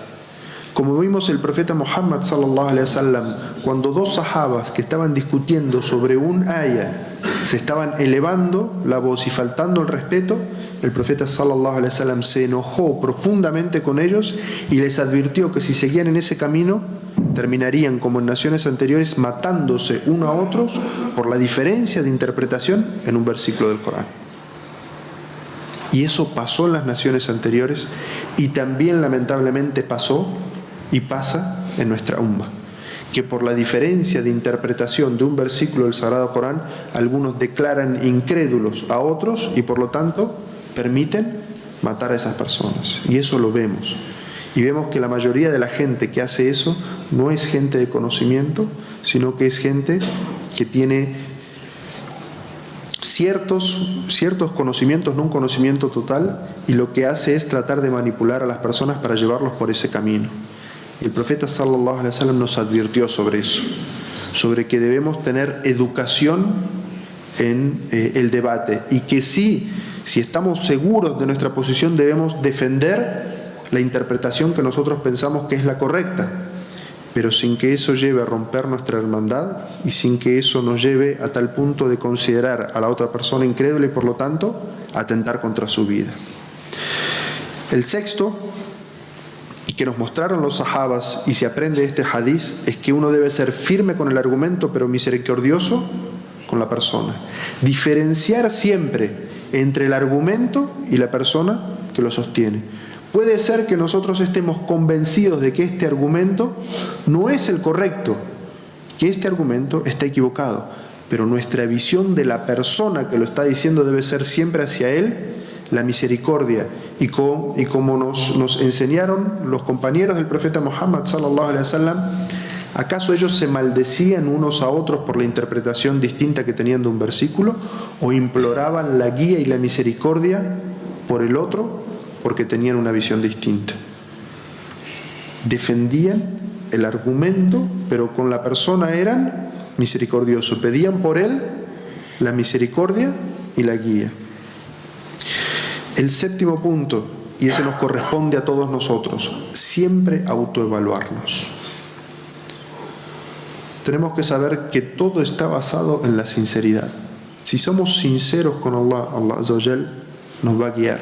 Como vimos, el profeta Muhammad sallallahu alaihi wasallam, cuando 2 sahabas que estaban discutiendo sobre un aya se estaban elevando la voz y faltando el respeto, el profeta sallallahu alaihi wasallam se enojó profundamente con ellos y les advirtió que si seguían en ese camino terminarían, como en naciones anteriores, matándose uno a otros por la diferencia de interpretación en un versículo del Corán. Y eso pasó en las naciones anteriores y también lamentablemente pasó y pasa en nuestra umma, que por la diferencia de interpretación de un versículo del Sagrado Corán, algunos declaran incrédulos a otros y por lo tanto permiten matar a esas personas. Y eso lo vemos. Y vemos que la mayoría de la gente que hace eso no es gente de conocimiento, sino que es gente que tiene ciertos conocimientos, no un conocimiento total, y lo que hace es tratar de manipular a las personas para llevarlos por ese camino. Y el profeta sallallahu alaihi wasallam nos advirtió sobre eso, sobre que debemos tener educación en el debate y que si estamos seguros de nuestra posición debemos defender la interpretación que nosotros pensamos que es la correcta, pero sin que eso lleve a romper nuestra hermandad y sin que eso nos lleve a tal punto de considerar a la otra persona incrédula y por lo tanto atentar contra su vida. El sexto, y que nos mostraron los sahabas y se aprende de este hadiz, es que uno debe ser firme con el argumento pero misericordioso con la persona. Diferenciar siempre entre el argumento y la persona que lo sostiene. Puede ser que nosotros estemos convencidos de que este argumento no es el correcto, que este argumento está equivocado, pero nuestra visión de la persona que lo está diciendo debe ser siempre hacia él la misericordia y como nos enseñaron los compañeros del profeta Muhammad sallallahu alaihi wasallam. ¿Acaso ellos se maldecían unos a otros por la interpretación distinta que tenían de un versículo? ¿O imploraban la guía y la misericordia por el otro porque tenían una visión distinta? Defendían el argumento, pero con la persona eran misericordiosos. Pedían por él la misericordia y la guía. El séptimo punto, y ese nos corresponde a todos nosotros, siempre autoevaluarnos. Tenemos que saber que todo está basado en la sinceridad. Si somos sinceros con Allah, Allah Azza wa Jal nos va a guiar.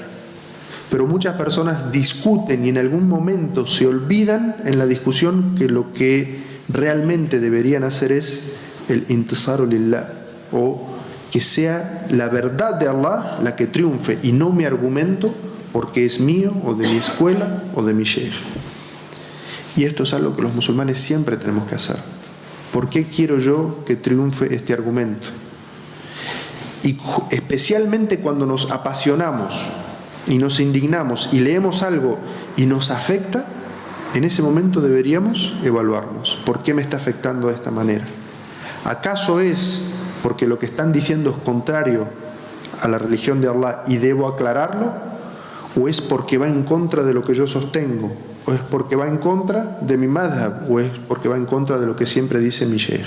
Pero muchas personas discuten y en algún momento se olvidan en la discusión que lo que realmente deberían hacer es el intisaru lillah, o que sea la verdad de Allah la que triunfe y no mi argumento porque es mío o de mi escuela o de mi sheikh. Y esto es algo que los musulmanes siempre tenemos que hacer. ¿Por qué quiero yo que triunfe este argumento? Y especialmente cuando nos apasionamos y nos indignamos y leemos algo y nos afecta, en ese momento deberíamos evaluarnos. ¿Por qué me está afectando de esta manera? ¿Acaso es porque lo que están diciendo es contrario a la religión de Allah y debo aclararlo? ¿O es porque va en contra de lo que yo sostengo? ¿O es porque va en contra de mi madhab? ¿O es porque va en contra de lo que siempre dice mi sheikh?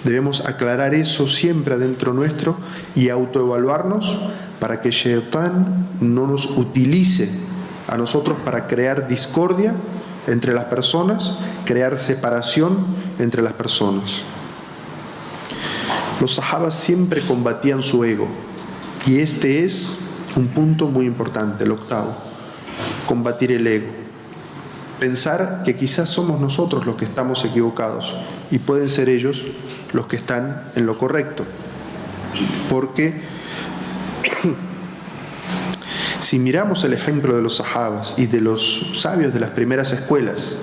Debemos aclarar eso siempre adentro nuestro y autoevaluarnos para que Shaitán no nos utilice a nosotros para crear discordia entre las personas, crear separación entre las personas. Los sahabas siempre combatían su ego y este es un punto muy importante, el octavo: combatir el ego. Pensar que quizás somos nosotros los que estamos equivocados y pueden ser ellos los que están en lo correcto. Porque si miramos el ejemplo de los sahabas y de los sabios de las primeras escuelas,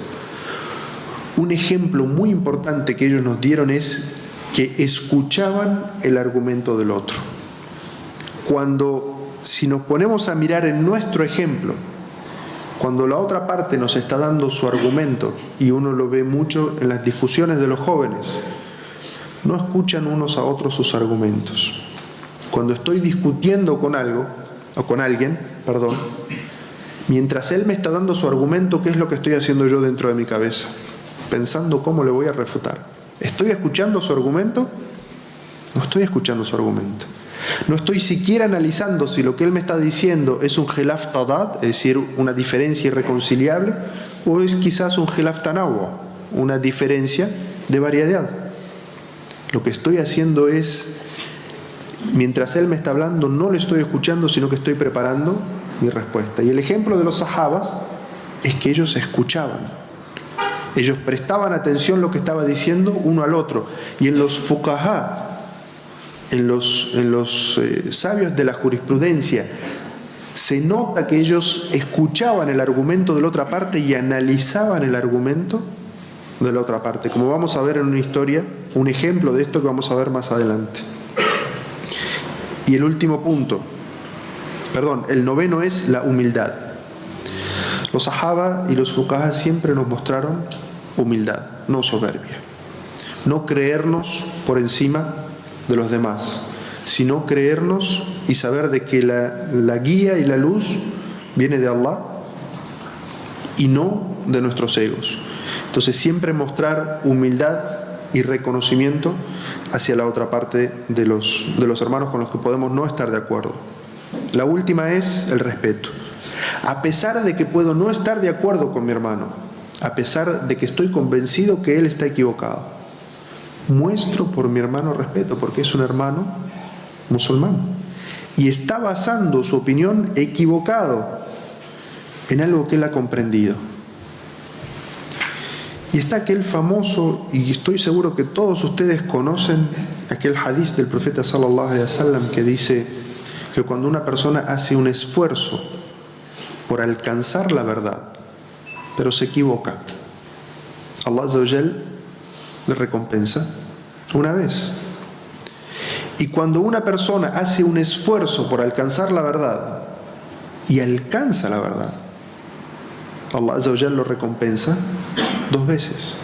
un ejemplo muy importante que ellos nos dieron es que escuchaban el argumento del otro. Si nos ponemos a mirar en nuestro ejemplo, cuando la otra parte nos está dando su argumento, y uno lo ve mucho en las discusiones de los jóvenes, no escuchan unos a otros sus argumentos. Cuando estoy discutiendo con algo, o con alguien, mientras él me está dando su argumento, ¿qué es lo que estoy haciendo yo dentro de mi cabeza? Pensando cómo le voy a refutar. ¿Estoy escuchando su argumento? No estoy escuchando su argumento. No estoy siquiera analizando si lo que él me está diciendo es un khilaf tadad, es decir, una diferencia irreconciliable, o es quizás un khilaf tanawwa, una diferencia de variedad. Lo que estoy haciendo es mientras él me está hablando, no le estoy escuchando, sino que estoy preparando mi respuesta. Y el ejemplo de los sahabas es que ellos escuchaban. Ellos prestaban atención a lo que estaba diciendo uno al otro. Y en los fuqahá, en los sabios de la jurisprudencia, se nota que ellos escuchaban el argumento de la otra parte y analizaban el argumento de la otra parte, como vamos a ver en una historia, un ejemplo de esto que vamos a ver más adelante. Y el último punto, el noveno es la humildad. Los sahaba y los fuqaha siempre nos mostraron humildad, no soberbia. No creernos por encima de los demás, sino creernos y saber de que la guía y la luz viene de Allah y no de nuestros egos. Entonces siempre mostrar humildad y reconocimiento hacia la otra parte de los hermanos con los que podemos no estar de acuerdo. La última es el respeto. A pesar de que puedo no estar de acuerdo con mi hermano, a pesar de que estoy convencido que él está equivocado, muestro por mi hermano respeto, porque es un hermano musulmán y está basando su opinión equivocado en algo que él ha comprendido. Y está aquel famoso, y estoy seguro que todos ustedes conocen aquel hadith del profeta sallallahu alaihi wasallam que dice que cuando una persona hace un esfuerzo por alcanzar la verdad, pero se equivoca, Allah Azza wa Jal le recompensa una vez. Y cuando una persona hace un esfuerzo por alcanzar la verdad y alcanza la verdad, Allah Azza wa Jal lo recompensa 2 veces.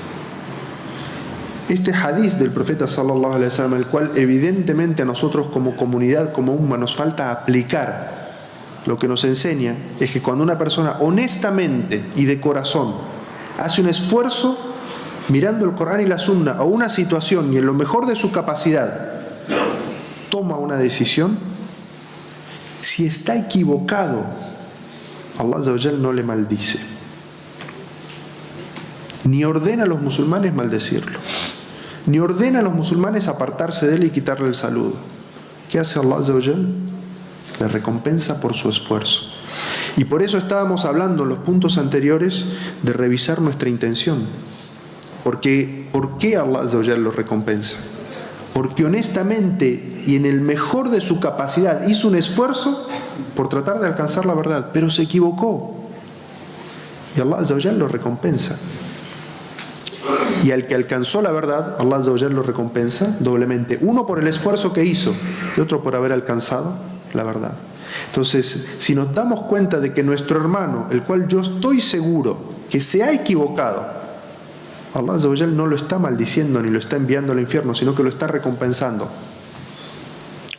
Este hadith del profeta sallallahu alaihi wasallam, el cual evidentemente a nosotros como comunidad, como umma, nos falta aplicar, lo que nos enseña es que cuando una persona honestamente y de corazón hace un esfuerzo mirando el Corán y la Sunna o una situación y en lo mejor de su capacidad toma una decisión, si está equivocado, Allah Azza wa Jal no le maldice, ni ordena a los musulmanes maldecirlo, ni ordena a los musulmanes apartarse de él y quitarle el saludo. ¿Qué hace Allah Azza wa Jal? Le recompensa por su esfuerzo. Y por eso estábamos hablando en los puntos anteriores de revisar nuestra intención. Porque, ¿por qué Allah Azza wa Jal lo recompensa? Porque honestamente y en el mejor de su capacidad hizo un esfuerzo por tratar de alcanzar la verdad, pero se equivocó. Y Allah Azza wa Jal lo recompensa. Y al que alcanzó la verdad, Allah Azza wa Jal lo recompensa doblemente. Uno por el esfuerzo que hizo y otro por haber alcanzado la verdad. Entonces, si nos damos cuenta de que nuestro hermano, el cual yo estoy seguro que se ha equivocado, Allah Azza wa Jal no lo está maldiciendo ni lo está enviando al infierno, sino que lo está recompensando.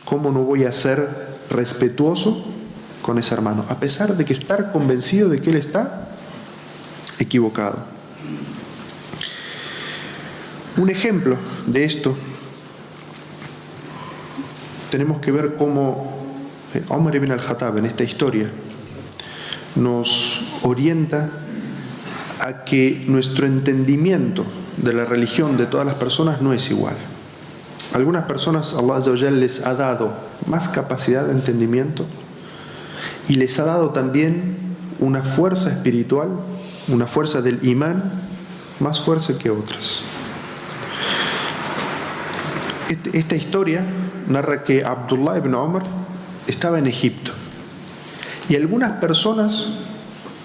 ¿Cómo no voy a ser respetuoso con ese hermano? A pesar de que estar convencido de que él está equivocado. Un ejemplo de esto, tenemos que ver cómo Umar ibn al-Khattab en esta historia nos orienta a que nuestro entendimiento de la religión de todas las personas no es igual. Algunas personas Allah Azza wa Jal les ha dado más capacidad de entendimiento y les ha dado también una fuerza espiritual, una fuerza del imán más fuerte que otras. Esta historia narra que Abdullah ibn Umar estaba en Egipto y algunas personas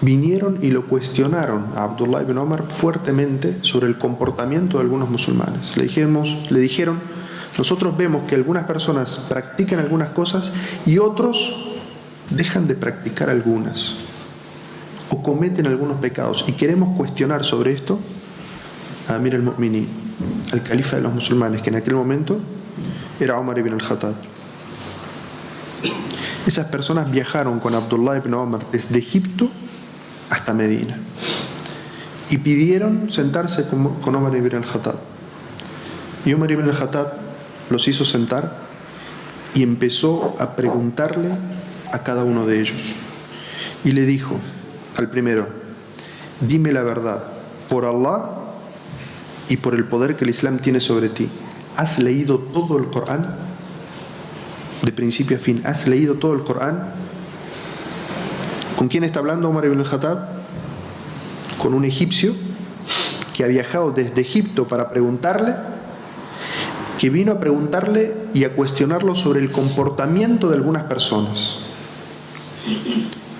vinieron y lo cuestionaron a Abdullah ibn Umar fuertemente sobre el comportamiento de algunos musulmanes. Le dijeron, nosotros vemos que algunas personas practican algunas cosas y otros dejan de practicar algunas o cometen algunos pecados, y queremos cuestionar sobre esto a Amir al-Mu'minin, al califa de los musulmanes, que en aquel momento era Umar ibn al-Khattab. Esas personas viajaron con Abdullah ibn Umar desde Egipto hasta Medina y pidieron sentarse con Umar ibn al-Khattab. Y Umar ibn al-Khattab los hizo sentar y empezó a preguntarle a cada uno de ellos. Y le dijo al primero: dime la verdad, por Allah y por el poder que el Islam tiene sobre ti, ¿has leído todo el Corán? de principio a fin? ¿Has leído todo el Corán? ¿Con quién está hablando Omar ibn al-Khattab? Con un egipcio que ha viajado desde Egipto para preguntarle, que vino a preguntarle y a cuestionarlo sobre el comportamiento de algunas personas.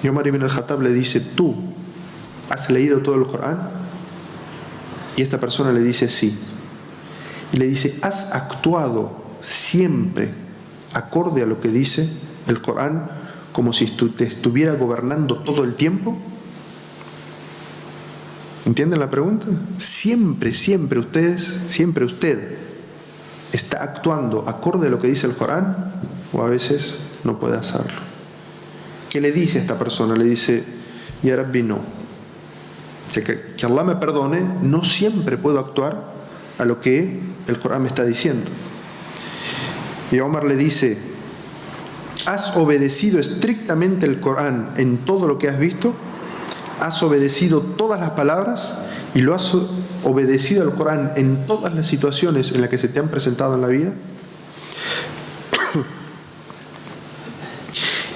Y Omar ibn al-Khattab le dice: ¿tú has leído todo el Corán? Y esta persona le dice: sí. Y le dice: ¿has actuado siempre acorde a lo que dice el Corán, como si te estuviera gobernando todo el tiempo? ¿Entienden la pregunta? Siempre usted está actuando acorde a lo que dice el Corán, o a veces no puede hacerlo. ¿Qué le dice a esta persona? Le dice: Ya Rabbi, no. Que Allah me perdone, no siempre puedo actuar a lo que el Corán me está diciendo. Y Omar le dice: ¿has obedecido estrictamente el Corán en todo lo que has visto? ¿Has obedecido todas las palabras? ¿Y lo has obedecido al Corán en todas las situaciones en las que se te han presentado en la vida?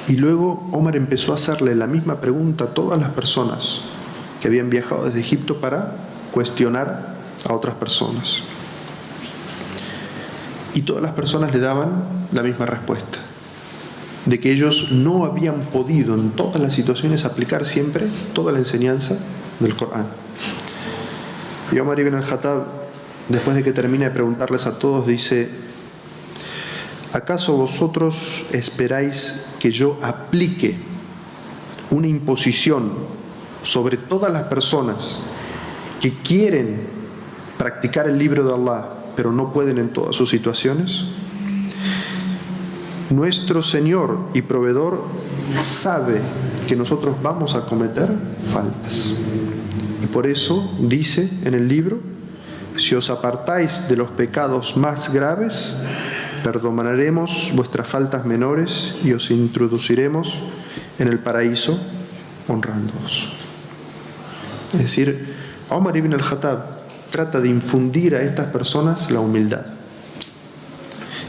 Y luego Omar empezó a hacerle la misma pregunta a todas las personas que habían viajado desde Egipto para cuestionar a otras personas. Y todas las personas le daban la misma respuesta, de que ellos no habían podido en todas las situaciones aplicar siempre toda la enseñanza del Corán. Y Omar ibn al-Khattab, después de que termina de preguntarles a todos, dice: ¿acaso vosotros esperáis que yo aplique una imposición sobre todas las personas que quieren practicar el libro de Allah, pero no pueden en todas sus situaciones? Nuestro Señor y Proveedor sabe que nosotros vamos a cometer faltas. Y por eso dice en el libro: si os apartáis de los pecados más graves, perdonaremos vuestras faltas menores y os introduciremos en el paraíso honrándoos. Es decir, Omar ibn al-Khattab trata de infundir a estas personas la humildad,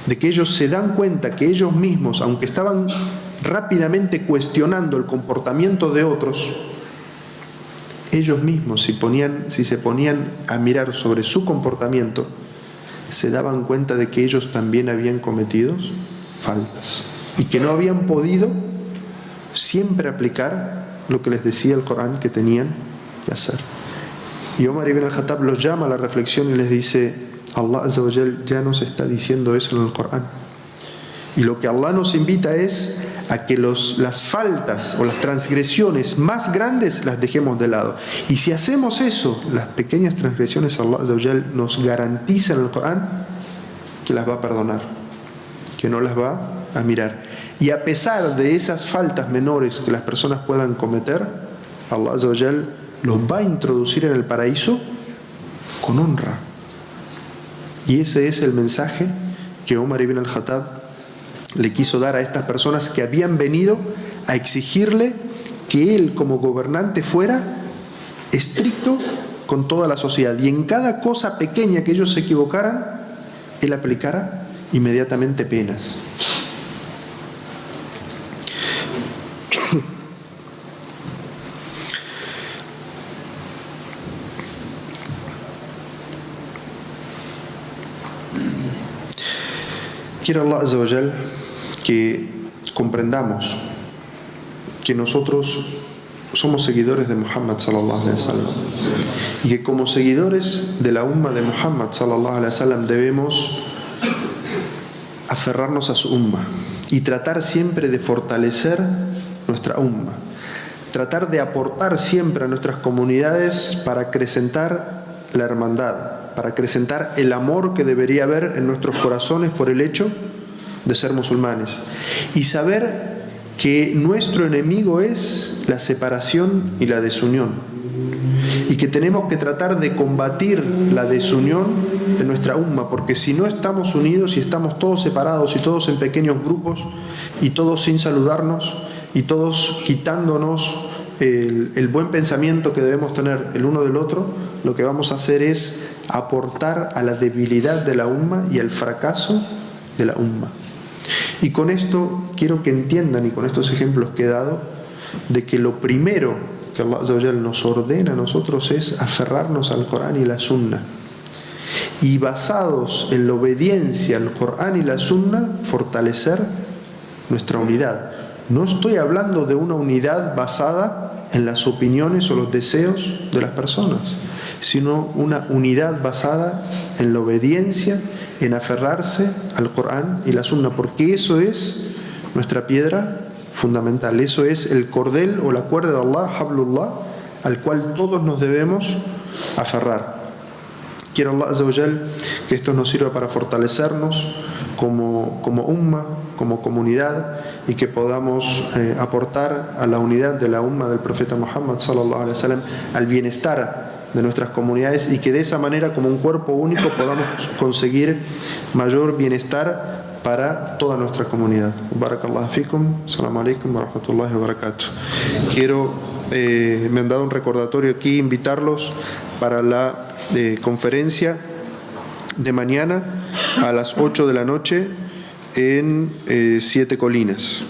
de que ellos se dan cuenta que ellos mismos, aunque estaban rápidamente cuestionando el comportamiento de otros, ellos mismos, si se ponían a mirar sobre su comportamiento, se daban cuenta de que ellos también habían cometido faltas y que no habían podido siempre aplicar lo que les decía el Corán que tenían que hacer. Y Omar ibn al-Khattab los llama a la reflexión y les dice: Allah Azza wa Jal ya nos está diciendo eso en el Corán. Y lo que Allah nos invita es a que las faltas o las transgresiones más grandes las dejemos de lado. Y si hacemos eso, las pequeñas transgresiones, Allah Azza wa Jal nos garantiza en el Corán que las va a perdonar, que no las va a mirar. Y a pesar de esas faltas menores que las personas puedan cometer, Allah Azza wa Jal los va a introducir en el paraíso con honra. Y ese es el mensaje que Omar ibn al-Khattab le quiso dar a estas personas que habían venido a exigirle que él como gobernante fuera estricto con toda la sociedad, y en cada cosa pequeña que ellos se equivocaran, él aplicara inmediatamente penas. Quiere Allah Azza wa Jal que comprendamos que nosotros somos seguidores de Muhammad sallallahu alaihi wasallam, y que como seguidores de la umma de Muhammad sallallahu alaihi wasallam debemos aferrarnos a su umma y tratar siempre de fortalecer nuestra umma, tratar de aportar siempre a nuestras comunidades para acrecentar la hermandad, para acrecentar el amor que debería haber en nuestros corazones por el hecho de ser musulmanes, y saber que nuestro enemigo es la separación y la desunión, y que tenemos que tratar de combatir la desunión de nuestra umma, porque si no estamos unidos y estamos todos separados y todos en pequeños grupos y todos sin saludarnos y todos quitándonos el buen pensamiento que debemos tener el uno del otro, lo que vamos a hacer es aportar a la debilidad de la umma y al fracaso de la umma. Y con esto quiero que entiendan, y con estos ejemplos que he dado, de que lo primero que Allah Azza wa Jal nos ordena a nosotros es aferrarnos al Corán y la Sunna. Y basados en la obediencia al Corán y la Sunna, fortalecer nuestra unidad. No estoy hablando de una unidad basada en las opiniones o los deseos de las personas, sino una unidad basada en la obediencia, en aferrarse al Corán y la Sunna, porque eso es nuestra piedra fundamental, eso es el cordel o la cuerda de Allah, Hablullah, al cual todos nos debemos aferrar. Quiero Allah Azza wa Jal que esto nos sirva para fortalecernos como umma, como comunidad, y que podamos aportar a la unidad de la umma del profeta Muhammad sallallahu alaihi wasallam, al bienestar de nuestras comunidades, y que de esa manera, como un cuerpo único, podamos conseguir mayor bienestar para toda nuestra comunidad. Barakallahu fikum. Assalamu alaikum wa rahmatullahi wa barakatuh. Me han dado un recordatorio aquí, invitarlos para la conferencia de mañana a las 8 de la noche en 7 Colinas,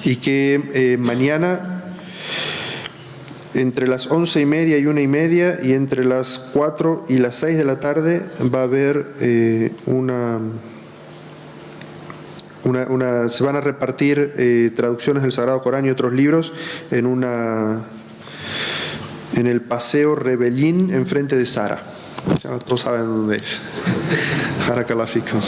y que mañana entre las 11:30 y 1:30 y entre las 4 y las 6 de la tarde va a haber se van a repartir traducciones del Sagrado Corán y otros libros en el Paseo Rebellín enfrente de Sara. Ya todos saben dónde es. Barakallahu fikum.